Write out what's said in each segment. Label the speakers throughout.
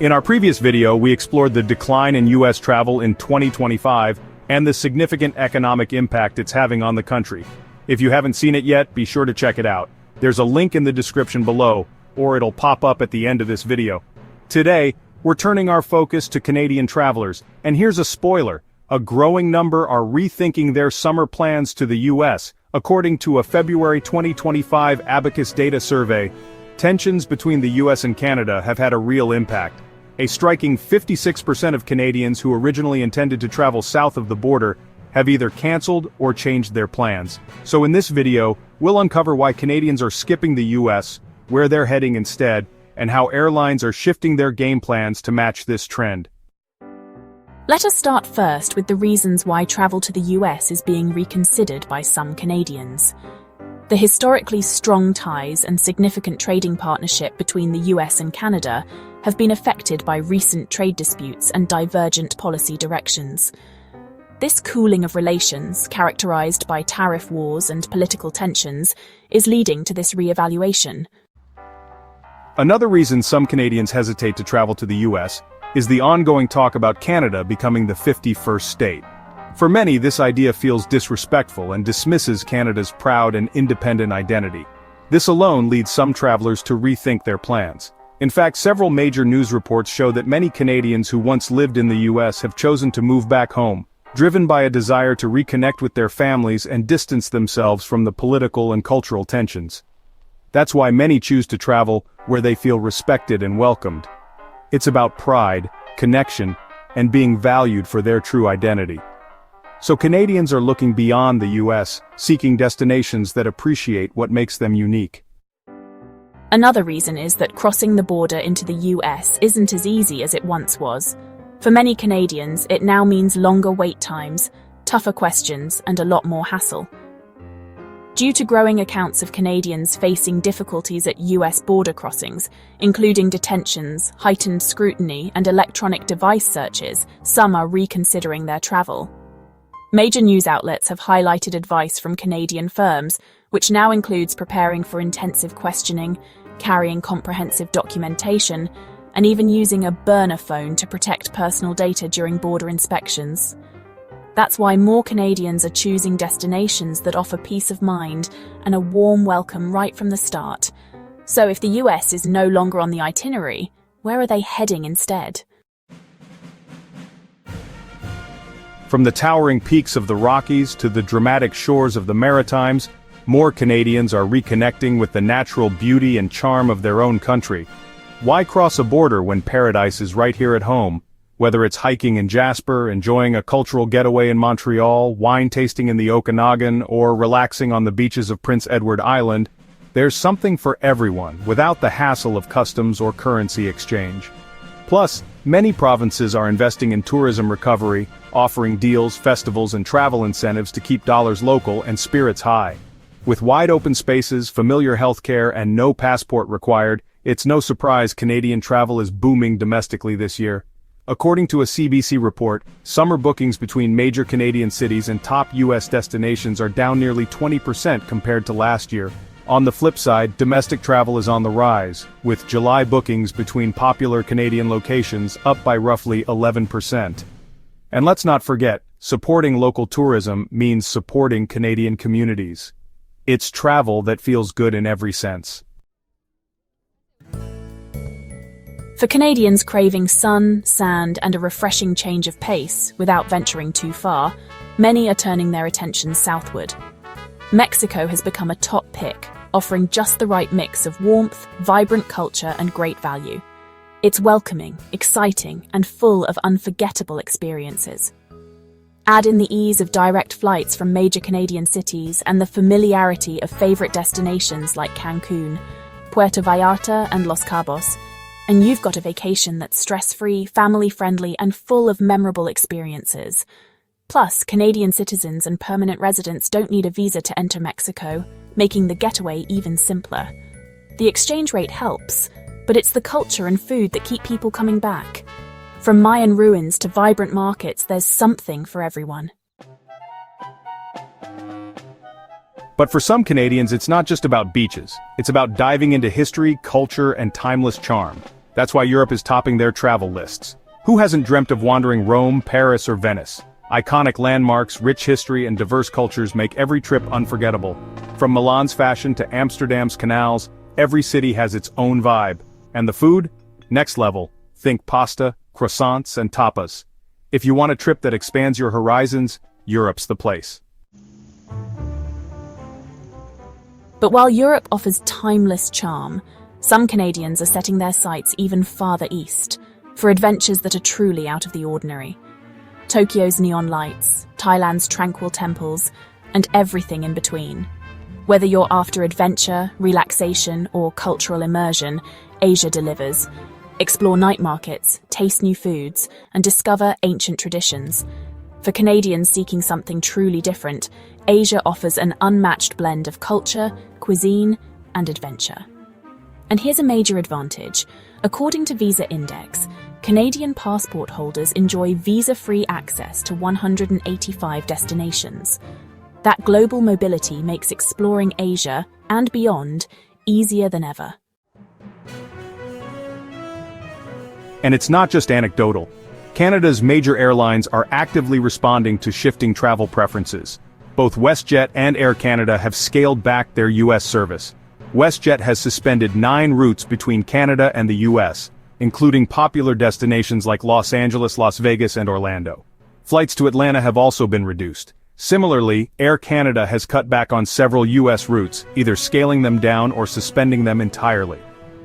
Speaker 1: In our previous video, we explored the decline in U.S. travel in 2025 and the significant economic impact it's having on the country. If you haven't seen it yet, be sure to check it out. There's a link in the description below, or it'll pop up at the end of this video. Today, we're turning our focus to Canadian travelers, and here's a spoiler. A growing number are rethinking their summer plans to the U.S., according to a February 2025 Abacus data survey. Tensions between the U.S. and Canada have had a real impact. A striking 56% of Canadians who originally intended to travel south of the border have either cancelled or changed their plans. So in this video, we'll uncover why Canadians are skipping the U.S., where they're heading instead, and how airlines are shifting their game plans to match this trend.
Speaker 2: Let us start first with the reasons why travel to the US is being reconsidered by some Canadians. The historically strong ties and significant trading partnership between the US and Canada have been affected by recent trade disputes and divergent policy directions. This cooling of relations, characterized by tariff wars and political tensions, is leading to this re-evaluation.
Speaker 1: Another reason some Canadians hesitate to travel to the US is the ongoing talk about Canada becoming the 51st state. For many, this idea feels disrespectful and dismisses Canada's proud and independent identity. This alone leads some travelers to rethink their plans. In fact, several major news reports show that many Canadians who once lived in the US have chosen to move back home, driven by a desire to reconnect with their families and distance themselves from the political and cultural tensions. That's why many choose to travel where they feel respected and welcomed. It's about pride, connection, and being valued for their true identity. So Canadians are looking beyond the US, seeking destinations that appreciate what makes them unique.
Speaker 2: Another reason is that crossing the border into the US isn't as easy as it once was. For many Canadians, it now means longer wait times, tougher questions, and a lot more hassle. Due to growing accounts of Canadians facing difficulties at US border crossings, including detentions, heightened scrutiny, and electronic device searches, some are reconsidering their travel. Major news outlets have highlighted advice from Canadian firms, which now includes preparing for intensive questioning, carrying comprehensive documentation, and even using a burner phone to protect personal data during border inspections. That's why more Canadians are choosing destinations that offer peace of mind and a warm welcome right from the start. So if the US is no longer on the itinerary, where are they heading instead?
Speaker 1: From the towering peaks of the Rockies to the dramatic shores of the Maritimes, more Canadians are reconnecting with the natural beauty and charm of their own country. Why cross a border when paradise is right here at home? Whether it's hiking in Jasper, enjoying a cultural getaway in Montreal, wine tasting in the Okanagan, or relaxing on the beaches of Prince Edward Island, there's something for everyone without the hassle of customs or currency exchange. Plus, many provinces are investing in tourism recovery, offering deals, festivals, and travel incentives to keep dollars local and spirits high. With wide open spaces, familiar healthcare, and no passport required, it's no surprise Canadian travel is booming domestically this year. According to a CBC report, summer bookings between major Canadian cities and top U.S. destinations are down nearly 20% compared to last year. On the flip side, domestic travel is on the rise, with July bookings between popular Canadian locations up by roughly 11%. And let's not forget, supporting local tourism means supporting Canadian communities. It's travel that feels good in every sense.
Speaker 2: For Canadians craving sun, sand, and a refreshing change of pace without venturing too far, many are turning their attention southward. Mexico has become a top pick, offering just the right mix of warmth, vibrant culture, and great value. It's welcoming, exciting, and full of unforgettable experiences. Add in the ease of direct flights from major Canadian cities and the familiarity of favorite destinations like Cancun, Puerto Vallarta, and Los Cabos, and you've got a vacation that's stress-free, family-friendly, and full of memorable experiences. Plus, Canadian citizens and permanent residents don't need a visa to enter Mexico, making the getaway even simpler. The exchange rate helps, but it's the culture and food that keep people coming back. From Mayan ruins to vibrant markets, there's something for everyone.
Speaker 1: But for some Canadians, it's not just about beaches. It's about diving into history, culture, and timeless charm. That's why Europe is topping their travel lists. Who hasn't dreamt of wandering Rome, Paris, or Venice? Iconic landmarks, rich history, and diverse cultures make every trip unforgettable. From Milan's fashion to Amsterdam's canals, every city has its own vibe. And the food? Next level. Think pasta, croissants, and tapas. If you want a trip that expands your horizons, Europe's the place.
Speaker 2: But while Europe offers timeless charm, some Canadians are setting their sights even farther east, for adventures that are truly out of the ordinary. Tokyo's neon lights, Thailand's tranquil temples, and everything in between. Whether you're after adventure, relaxation, or cultural immersion, Asia delivers. Explore night markets, taste new foods, and discover ancient traditions. For Canadians seeking something truly different, Asia offers an unmatched blend of culture, cuisine, and adventure. And here's a major advantage. According to Visa Index, Canadian passport holders enjoy visa-free access to 185 destinations. That global mobility makes exploring Asia and beyond easier than ever.
Speaker 1: And it's not just anecdotal. Canada's major airlines are actively responding to shifting travel preferences. Both WestJet and Air Canada have scaled back their U.S. service. WestJet has suspended 9 routes between Canada and the U.S., including popular destinations like Los Angeles, Las Vegas, and Orlando. Flights to Atlanta have also been reduced. Similarly, Air Canada has cut back on several U.S. routes, either scaling them down or suspending them entirely.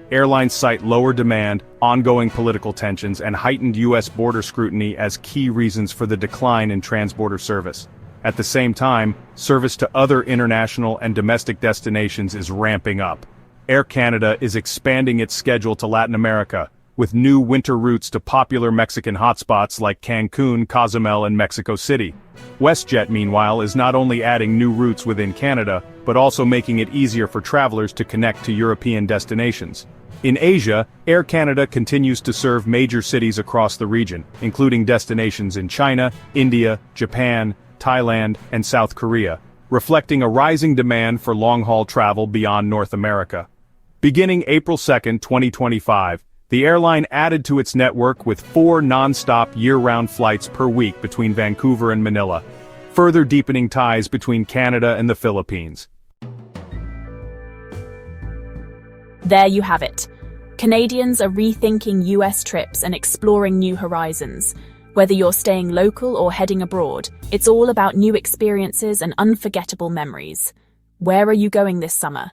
Speaker 1: Airlines cite lower demand, ongoing political tensions, and heightened U.S. border scrutiny as key reasons for the decline in transborder service. At the same time, service to other international and domestic destinations is ramping up. Air Canada is expanding its schedule to Latin America, with new winter routes to popular Mexican hotspots like Cancun, Cozumel, and Mexico City. WestJet, meanwhile, is not only adding new routes within Canada, but also making it easier for travelers to connect to European destinations. In Asia, Air Canada continues to serve major cities across the region, including destinations in China, India, Japan, Thailand, and South Korea, reflecting a rising demand for long-haul travel beyond North America. Beginning April 2, 2025, the airline added to its network with 4 non-stop year-round flights per week between Vancouver and Manila, further deepening ties between Canada and the Philippines.
Speaker 2: There you have it. Canadians are rethinking US trips and exploring new horizons. Whether you're staying local or heading abroad, it's all about new experiences and unforgettable memories. Where are you going this summer?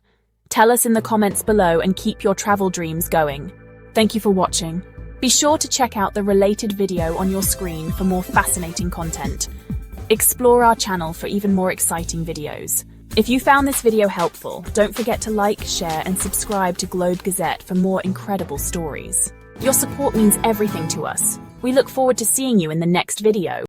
Speaker 2: Tell us in the comments below and keep your travel dreams going. Thank you for watching. Be sure to check out the related video on your screen for more fascinating content. Explore our channel for even more exciting videos. If you found this video helpful, don't forget to like, share, and subscribe to Globe Gazette for more incredible stories. Your support means everything to us. We look forward to seeing you in the next video.